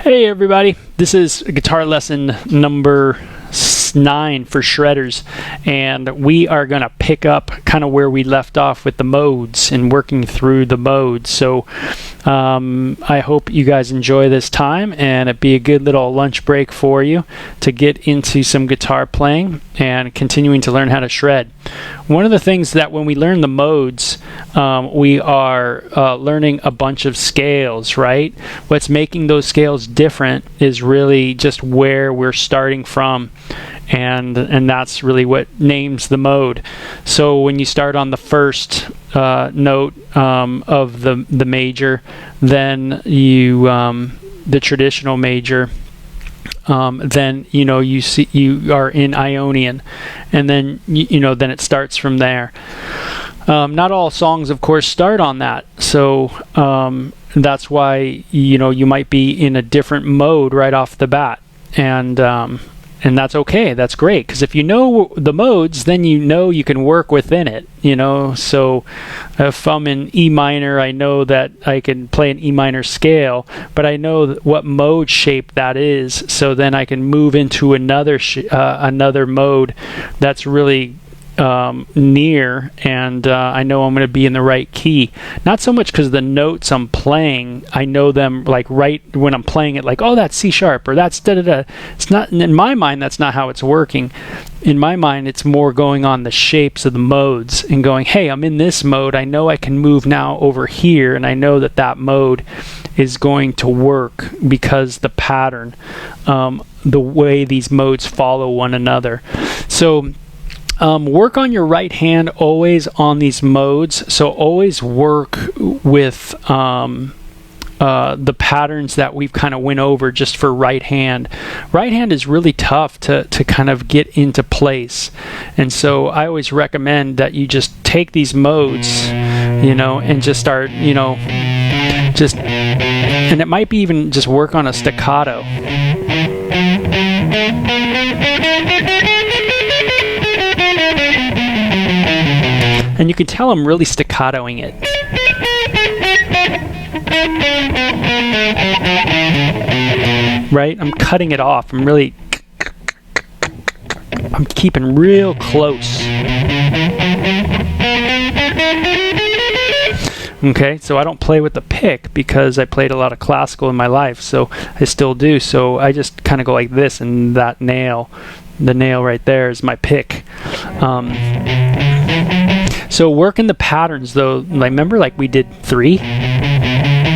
Hey everybody, this is guitar lesson number 9 for shredders, and we are going to pick up kind of where we left off with the modes and working through the modes. So I hope you guys enjoy this time and it be a good little lunch break for you to get into some guitar playing and continuing to learn how to shred. One of the things that when we learn the modes, we are learning a bunch of scales, right? What's making those scales different is really just where we're starting from, and that's really what names the mode. So when you start on the first note of the major, then you the traditional major, then you are in Ionian, and then then it starts from there. Not all songs, of course, start on that, so that's why you might be in a different mode right off the bat, and that's okay. That's great, because if you know the modes, then you can work within it. So if I'm in E minor, I know that I can play an E minor scale, but I know what mode shape that is. So then I can move into another mode that's really near, and I know I'm going to be in the right key. Not so much because the notes I'm playing, I know them like right when I'm playing it, like, oh, that's C sharp or that's da da da. It's not in my mind. That's not how it's working. In my mind, it's more going on the shapes of the modes and going, hey, I'm in this mode. I know I can move now over here, and I know that mode is going to work because the pattern, the way these modes follow one another. So work on your right hand always on these modes. So always work with the patterns that we've kind of went over just for right hand. Right hand is really tough to kind of get into place. And so I always recommend that you just take these modes, and just start, and it might be even just work on a staccato. And you can tell I'm really staccatoing it. Right? I'm cutting it off. I'm keeping real close. Okay, so I don't play with the pick because I played a lot of classical in my life, so I still do. So I just kind of go like this, and that nail, the nail right there is my pick. So working the patterns though, remember like we did 3? So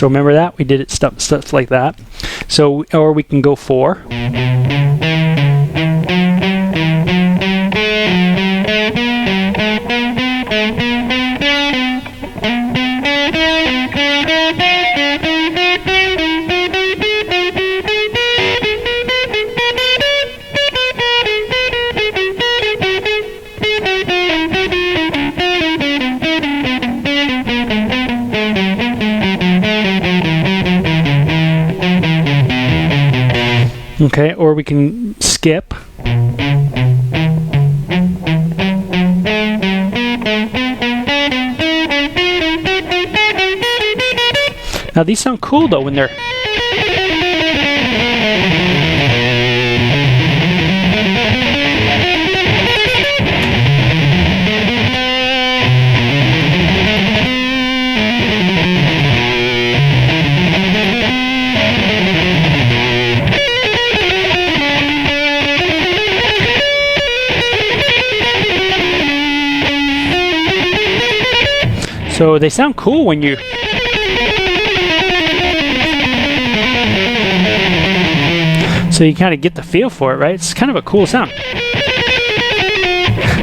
remember that? We did it stuff like that. So, or we can go 4. Okay, or we can skip. Now these sound cool though when they're... So they sound cool when you... So you kind of get the feel for it, right? It's kind of a cool sound.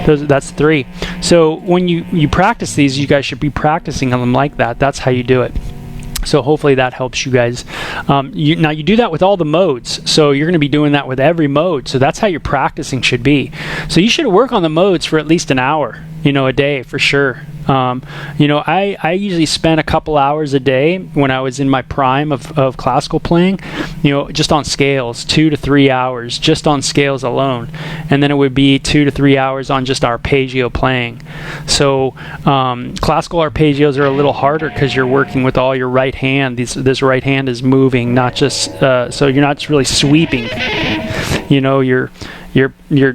That's 3. So when you practice these, you guys should be practicing them like that. That's how you do it. So hopefully that helps you guys. Now you do that with all the modes, so you're going to be doing that with every mode. So that's how your practicing should be. So you should work on the modes for at least an hour, a day for sure. I usually spent a couple hours a day when I was in my prime of classical playing, just on scales, 2 to 3 hours, just on scales alone. And then it would be 2 to 3 hours on just arpeggio playing. So classical arpeggios are a little harder because you're working with all your right hand. This right hand is moving, not just, so you're not really sweeping. You're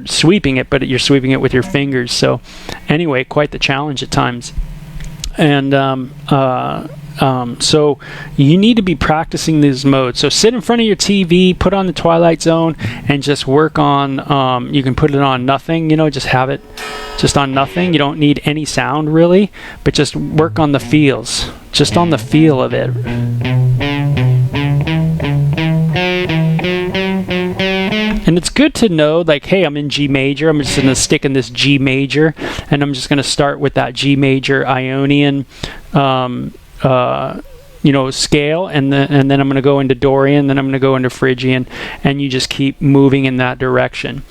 sweeping it, but you're sweeping it with your fingers. So anyway, quite the challenge at times. And so you need to be practicing these modes. So sit in front of your TV, put on the Twilight Zone, and just work on, you can put it on nothing, just have it just on nothing. You don't need any sound really, but just work on the feels, just on the feel of it. And it's good to know, like, hey, I'm in G major. I'm just going to stick in this G major, and I'm just going to start with that G major Ionian, scale, and then I'm going to go into Dorian, then I'm going to go into Phrygian, and you just keep moving in that direction.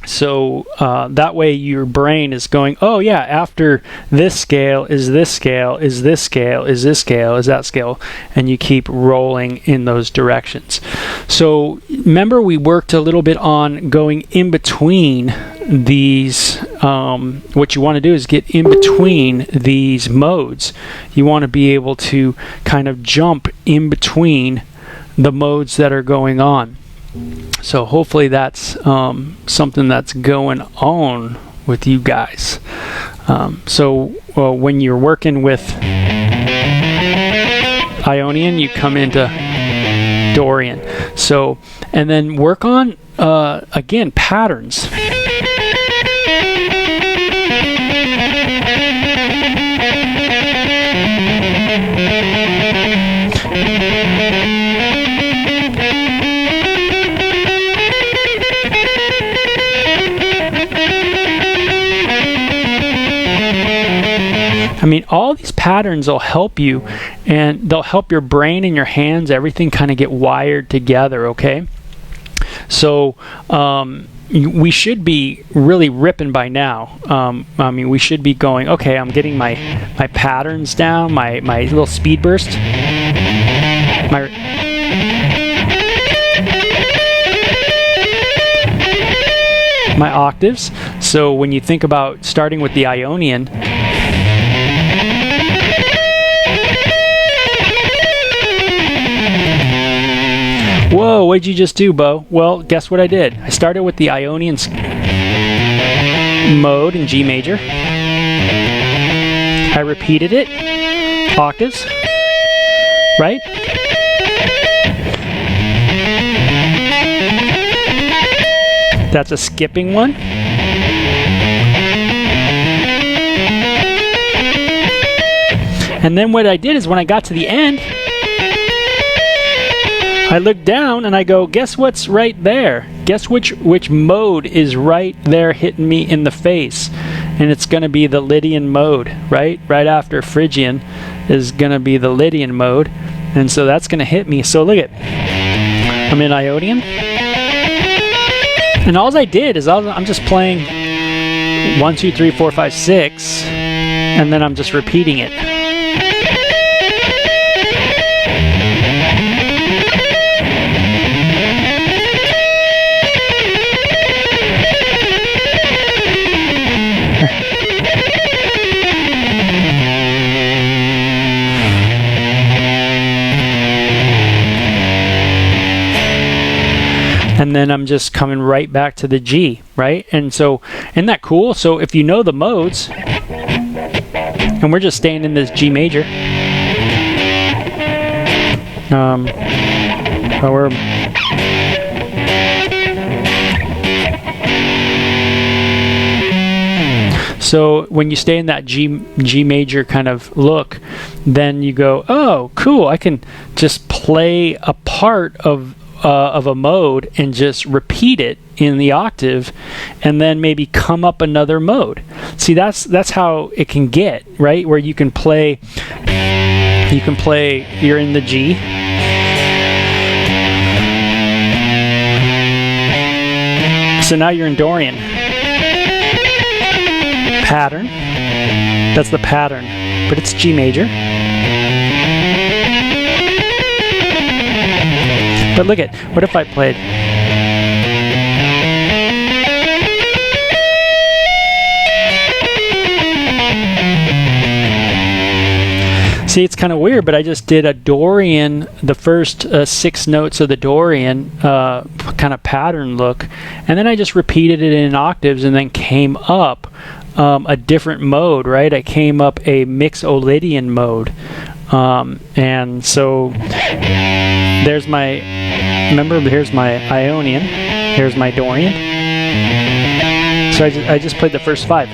So that way your brain is going, oh yeah, after this scale is this scale, is this scale, is this scale, is that scale, and you keep rolling in those directions. So remember, we worked a little bit on going in between these. What you want to do is get in between these modes. You want to be able to kind of jump in between the modes that are going on. So hopefully that's something that's going on with you guys. So when you're working with Ionian, you come into Dorian. So, and then work on, again, patterns. I mean, all these patterns will help you, and they'll help your brain and your hands, everything kind of get wired together, okay? So we should be really ripping by now. We should be going, okay, I'm getting my patterns down, my little speed burst. My octaves. So when you think about starting with the Ionian, whoa, what'd you just do, Bo? Well, guess what I did? I started with the Ionian mode in G major. I repeated it, octaves, right? That's a skipping one. And then what I did is when I got to the end, I look down and I go, guess what's right there? Guess which mode is right there hitting me in the face? And it's going to be the Lydian mode, right? Right after Phrygian is going to be the Lydian mode. And so that's going to hit me. So look at, I'm in Ionian. And all I did is I'm just playing 1, 2, 3, 4, 5, 6, and then I'm just repeating it. And then I'm just coming right back to the G, right? And so, isn't that cool? So if you know the modes, and we're just staying in this G major. So when you stay in that G major kind of look, then you go, oh, cool, I can just play a part of a mode and just repeat it in the octave, and then maybe come up another mode. See, that's how it can get, right? Where you can play, you're in the G, so now you're in Dorian. pattern. That's the pattern, but it's G major. But look at, what if I played? See, it's kind of weird, but I just did a Dorian, the first 6 notes of the Dorian kind of pattern look, and then I just repeated it in octaves and then came up a different mode, right? I came up a Mixolydian mode. And so there's my, remember, here's my Ionian, here's my Dorian. So I just played the first 5.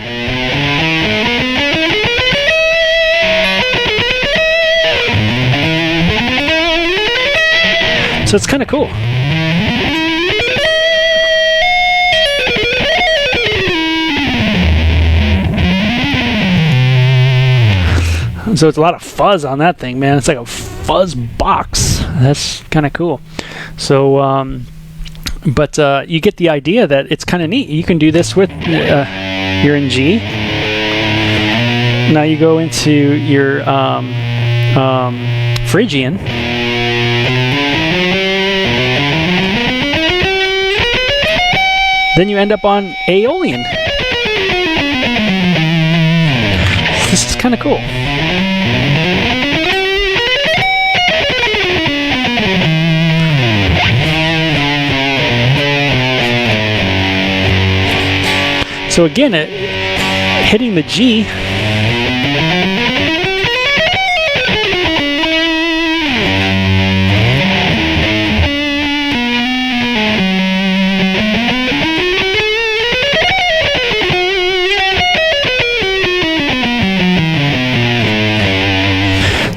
So it's kind of cool. So it's a lot of fuzz on that thing, man. It's like a fuzz box. That's kind of cool. So, but you get the idea that it's kind of neat. You can do this with, you're in G. Now you go into your Phrygian. Then you end up on Aeolian. This is kind of cool. So again, hitting the G,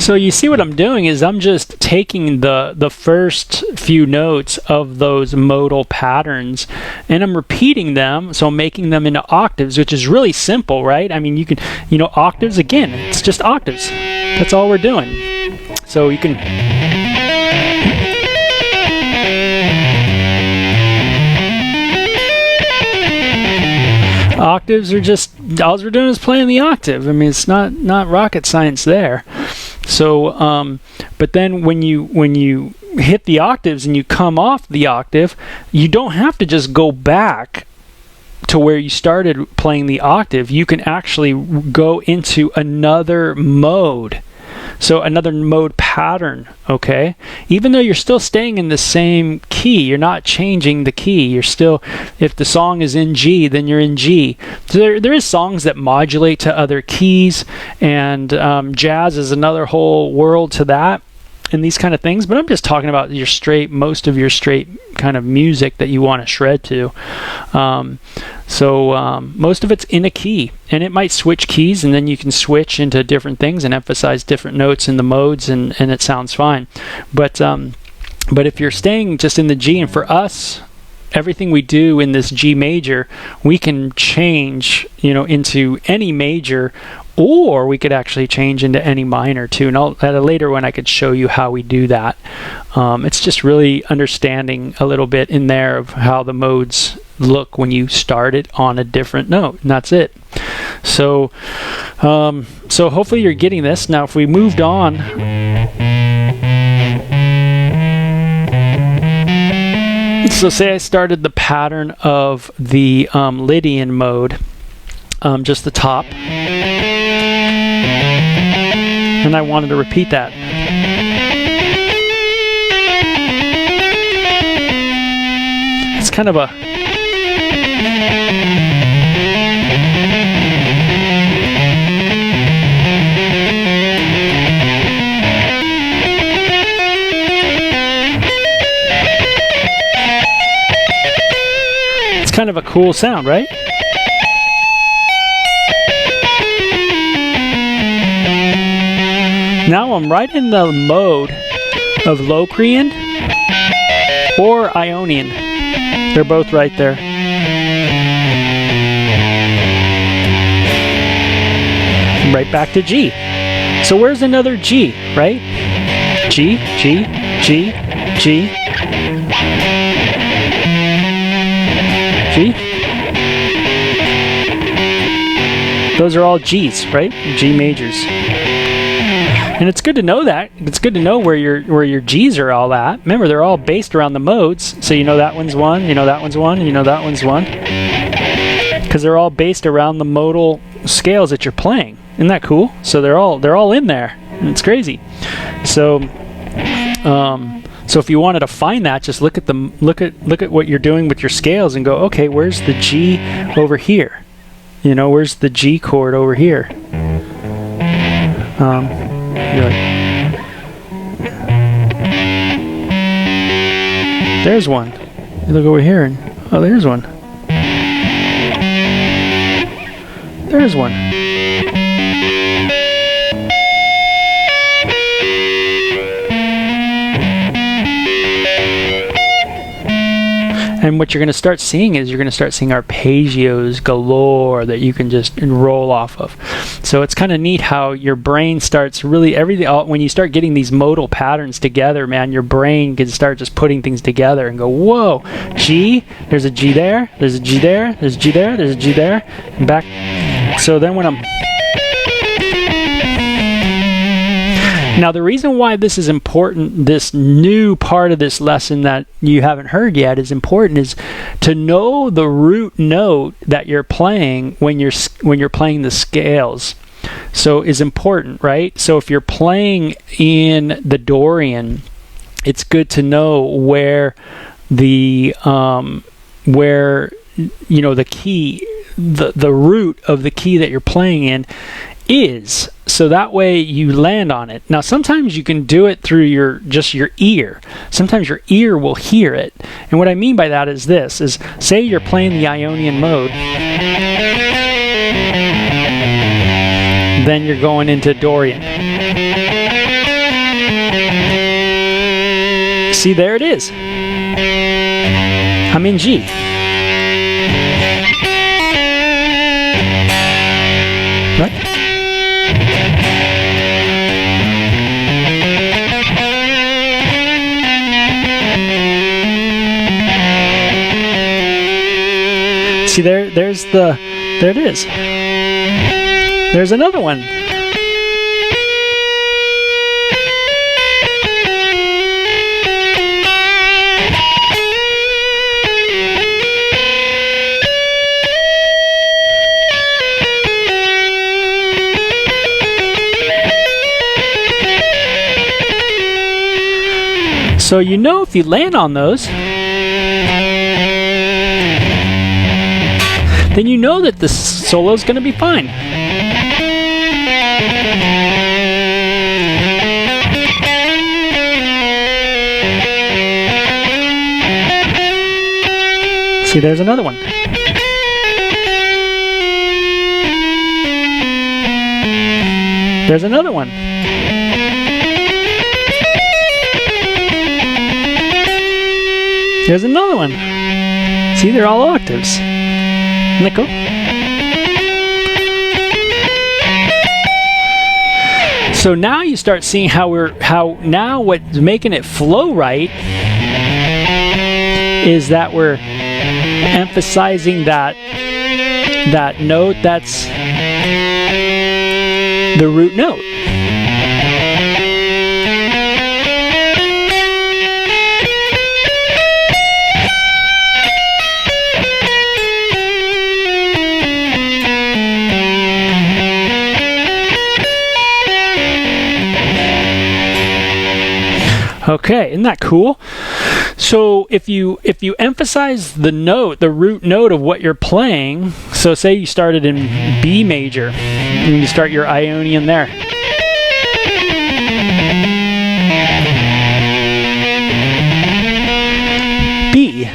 so you see what I'm doing is I'm just taking the first few notes of those modal patterns and I'm repeating them, so I'm making them into octaves, which is really simple, right? I mean, you can, octaves, again, it's just octaves. That's all we're doing. So you can... Octaves are just, all we're doing is playing the octave. I mean, it's not rocket science there. So, but then when you hit the octaves and you come off the octave, you don't have to just go back to where you started playing the octave. You can actually go into another mode. So another mode pattern, okay? Even though you're still staying in the same key, you're not changing the key. You're still, if the song is in G, then you're in G. So there is songs that modulate to other keys, and jazz is another whole world to that, and these kind of things. But I'm just talking about your straight, most of your straight kind of music that you want to shred to. So most of it's in a key, and it might switch keys, and then you can switch into different things and emphasize different notes in the modes, and it sounds fine. But if you're staying just in the G, and for us, everything we do in this G major, we can change, into any major, or we could actually change into any minor too. And at a later one, I could show you how we do that. It's just really understanding a little bit in there of how the modes look when you start it on a different note, and that's it. So, so hopefully you're getting this. Now, if we moved on. So say I started the pattern of the Lydian mode, just the top, and I wanted to repeat that. It's kind of a... kind of a cool sound, right? Now I'm right in the mode of Locrian or Ionian. They're both right there. Right back to G. So where's another G, right? G, G, G, G. G. Those are all G's, right? G majors. And it's good to know that. It's good to know where your G's are all at. Remember, they're all based around the modes. So you know that one's 1, you know that one's 1, you know that one's 1. Because they're all based around the modal scales that you're playing. Isn't that cool? So they're all in there. It's crazy. So so if you wanted to find that, just look at what you're doing with your scales and go, okay, where's the G over here? You know, where's the G chord over here? You're like, there's one. You look over here and, oh, there's one. There's one. And what you're going to start seeing is you're going to start seeing arpeggios galore that you can just roll off of. So it's kind of neat how your brain starts really everything. When you start getting these modal patterns together, man, your brain can start just putting things together and go, whoa, G, there's a G there, there's a G there, there's a G there, there's a G there, and back. So then when I'm... Now, the reason why this is important, this new part of this lesson that you haven't heard yet is important, is to know the root note that you're playing when you're playing the scales. So is important, right? So if you're playing in the Dorian, it's good to know where the the key, the root of the key that you're playing in is, so that way you land on it. Now sometimes you can do it through your ear. Sometimes your ear will hear it. And what I mean by that is this, is say you're playing the Ionian mode, then you're going into Dorian. See, there it is. I'm in G. Right? See, there it is. There's another one. So you know if you land on those, then you know that the solo is going to be fine. See, there's another one. There's another one. There's another one. See, they're all octaves. Isn't that cool? So now you start seeing how now what's making it flow right is that we're emphasizing that note that's the root note. Okay, isn't that cool? So if you emphasize the note, the root note of what you're playing, so say you started in B major, and you start your Ionian there. B.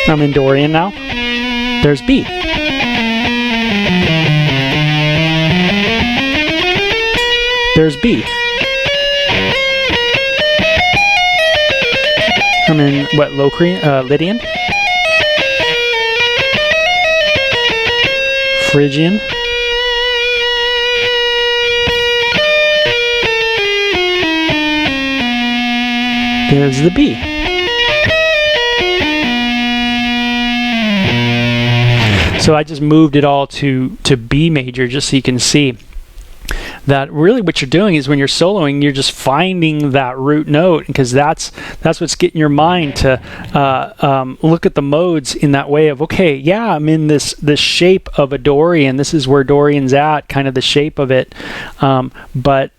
I'm in Dorian now. There's B. There's B. I'm in what, Lydian? Phrygian. There's the B. So I just moved it all to B major just so you can see that really what you're doing is when you're soloing, you're just finding that root note, because that's what's getting your mind to look at the modes in that way of, okay, yeah, I'm in this shape of a Dorian. This is where Dorian's at, kind of the shape of it. But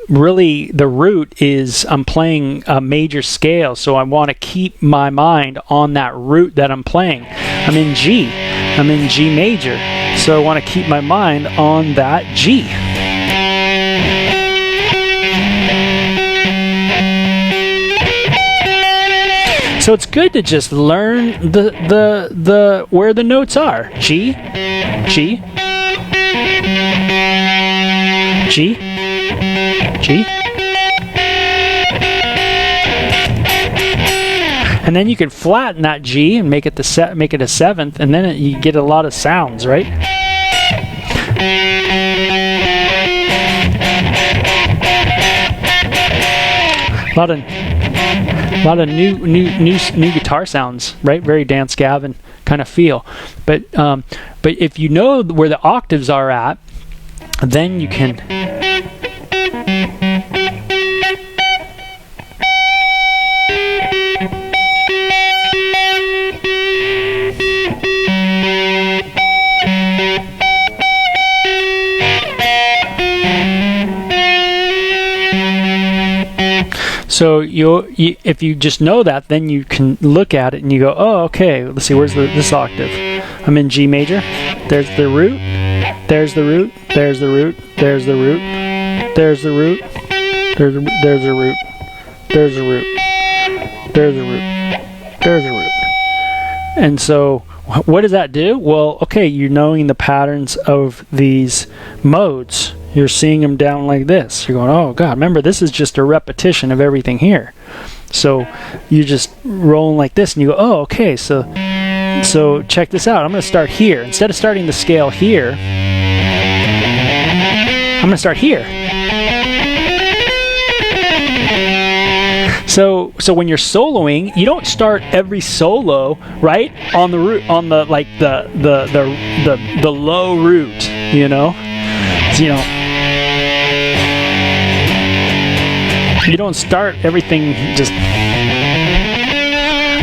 really the root is I'm playing a major scale, so I want to keep my mind on that root that I'm playing. I'm in G major, so I want to keep my mind on that G. So it's good to just learn the where the notes are. G, G, G, G. And then you can flatten that G and make it a seventh, and then you get a lot of sounds, right? A lot of new guitar sounds, right? Very Dance Gavin kind of feel. But if you know where the octaves are at, then you can. So if you just know that, then you can look at it and you go, oh, okay, let's see, where's this octave? I'm in G major. There's the root. There's the root. There's the root. There's the root. There's the root. There's the root. There's the root. There's the root. There's the root. And so what does that do? Well, okay, you're knowing the patterns of these modes. You're seeing them down like this. You're going, oh God, remember this is just a repetition of everything here. So you're just rolling like this and you go, oh, okay, so check this out. I'm going to start here. Instead of starting the scale here, I'm going to start here. So when you're soloing, you don't start every solo right on the root, on the like the low root, you know. So, you don't start everything just.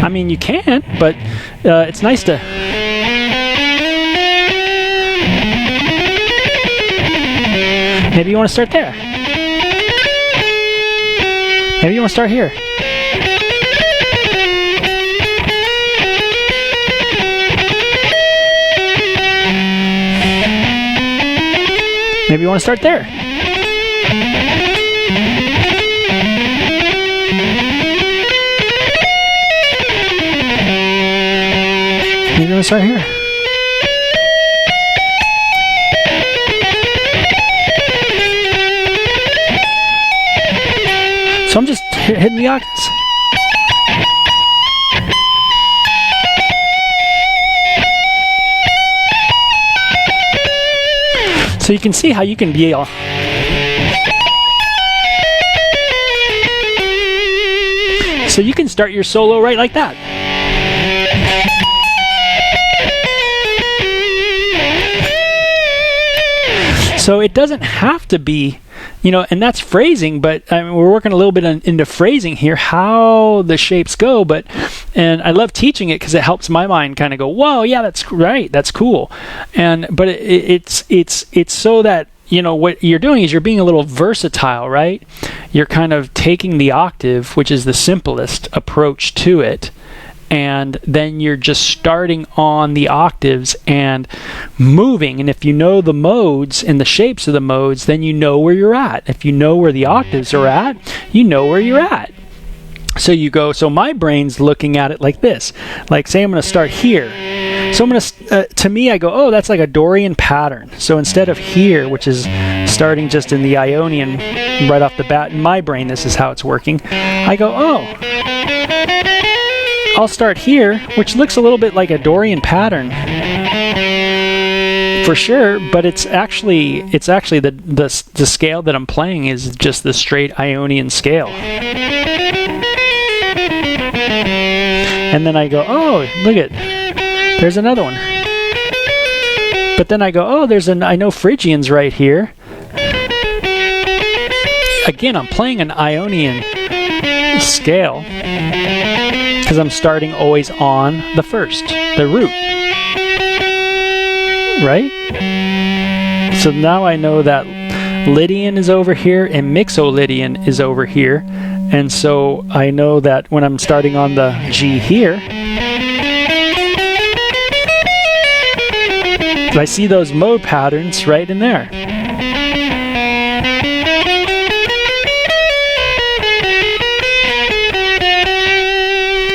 I mean, you can, but it's nice to. Maybe you want to start there. Maybe you want to start here. Maybe you want to start there. Maybe you want to start here. So I'm just hitting the octaves. So you can see how you can be all. So you can start your solo right like that. So it doesn't have to be, and that's phrasing, but we're working a little bit into phrasing here, how the shapes go, and I love teaching it because it helps my mind kind of go, whoa, yeah, that's right, that's cool. But it's so that, what you're doing is you're being a little versatile, right? You're kind of taking the octave, which is the simplest approach to it, and then you're just starting on the octaves and moving. And if you know the modes and the shapes of the modes, then you know where you're at. If you know where the octaves are at, you know where you're at. So you go, so my brain's looking at it like this. Like, say I'm going to start here. So I'm going to me, I go, oh, that's like a Dorian pattern. So instead of here, which is starting just in the Ionian right off the bat, in my brain, this is how it's working. I go, oh, I'll start here, which looks a little bit like a Dorian pattern for sure, but it's actually the scale that I'm playing is just the straight Ionian scale. And then I go, oh, look at, there's another one. But then I go, oh, I know Phrygian's right here. Again, I'm playing an Ionian scale because I'm starting always on the first, the root. Right? So now I know that Lydian is over here and Mixolydian is over here. And so I know that when I'm starting on the G here, I see those mode patterns right in there.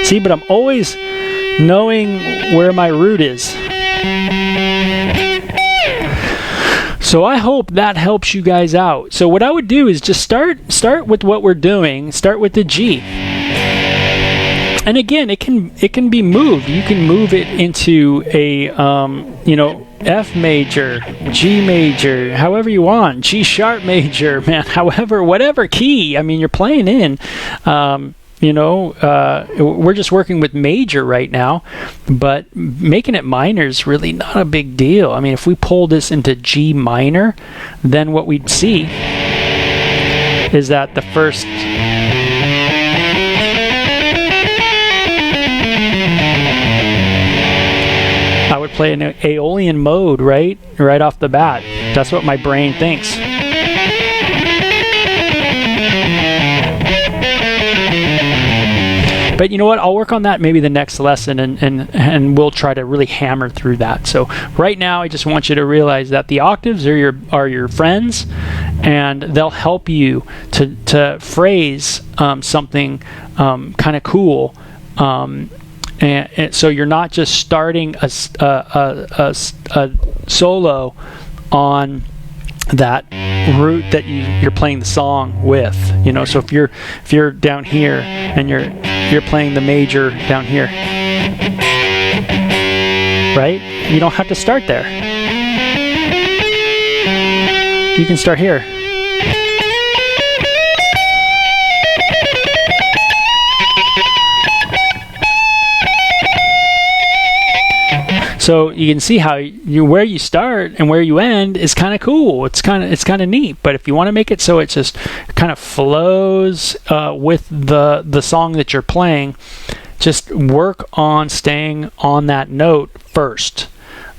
See, but I'm always knowing where my root is. So I hope that helps you guys out. So what I would do is just start with what we're doing. Start with the G. And again, it can be moved. You can move it into a F major, G major, however you want, G sharp major, man, however, whatever key. I mean, you're playing in. We're just working with major right now, but making it minor is really not a big deal. I mean, if we pull this into G minor, then what we'd see is that the first I would play an Aeolian mode right off the bat. That's what my brain thinks. But you know what? I'll work on that maybe the next lesson, and we'll try to really hammer through that. So right now, I just want you to realize that the octaves are your friends, and they'll help you to phrase something kind of cool. And so you're not just starting a solo on that root that you're playing the song with, so if you're down here and you're playing the major down here, right? You don't have to start there. You can start here. So you can see how where you start and where you end is kind of cool. It's kind of neat. But if you want to make it so it just kind of flows with the song that you're playing, just work on staying on that note first.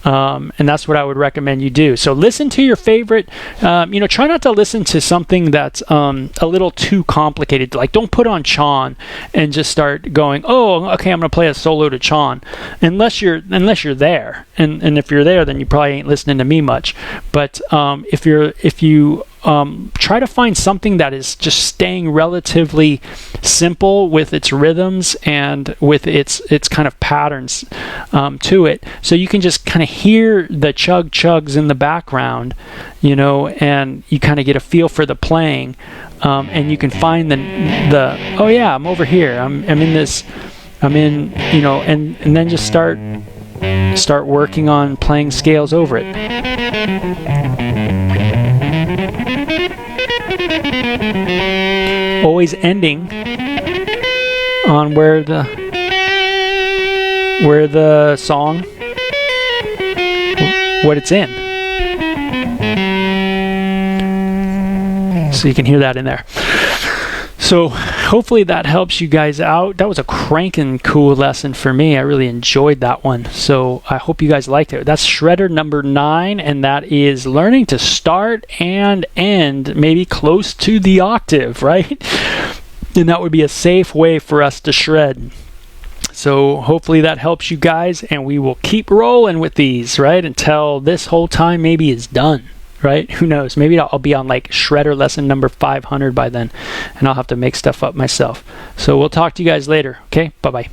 And that's what I would recommend you do. So listen to your favorite, try not to listen to something that's a little too complicated. Like, don't put on Chon and just start going, oh, okay, I'm going to play a solo to Chon. Unless you're there. And if you're there, then you probably ain't listening to me much. But if you try to find something that is just staying relatively simple with its rhythms and with its kind of patterns to it, so you can just kind of hear the chugs in the background, and you kind of get a feel for the playing, and you can find the oh yeah, I'm over here, I'm in this, and then just start working on playing scales over it. Always ending on where the song, what it's in. So you can hear that in there. So hopefully that helps you guys out. That was a cranking cool lesson for me. I really enjoyed that one. So I hope you guys liked it. That's shredder number 9, and that is learning to start and end maybe close to the octave, right? And that would be a safe way for us to shred. So hopefully that helps you guys, and we will keep rolling with these, right? Until this whole time maybe is done. Right? Who knows? Maybe I'll be on like shredder lesson number 500 by then, and I'll have to make stuff up myself. So we'll talk to you guys later. Okay? Bye-bye.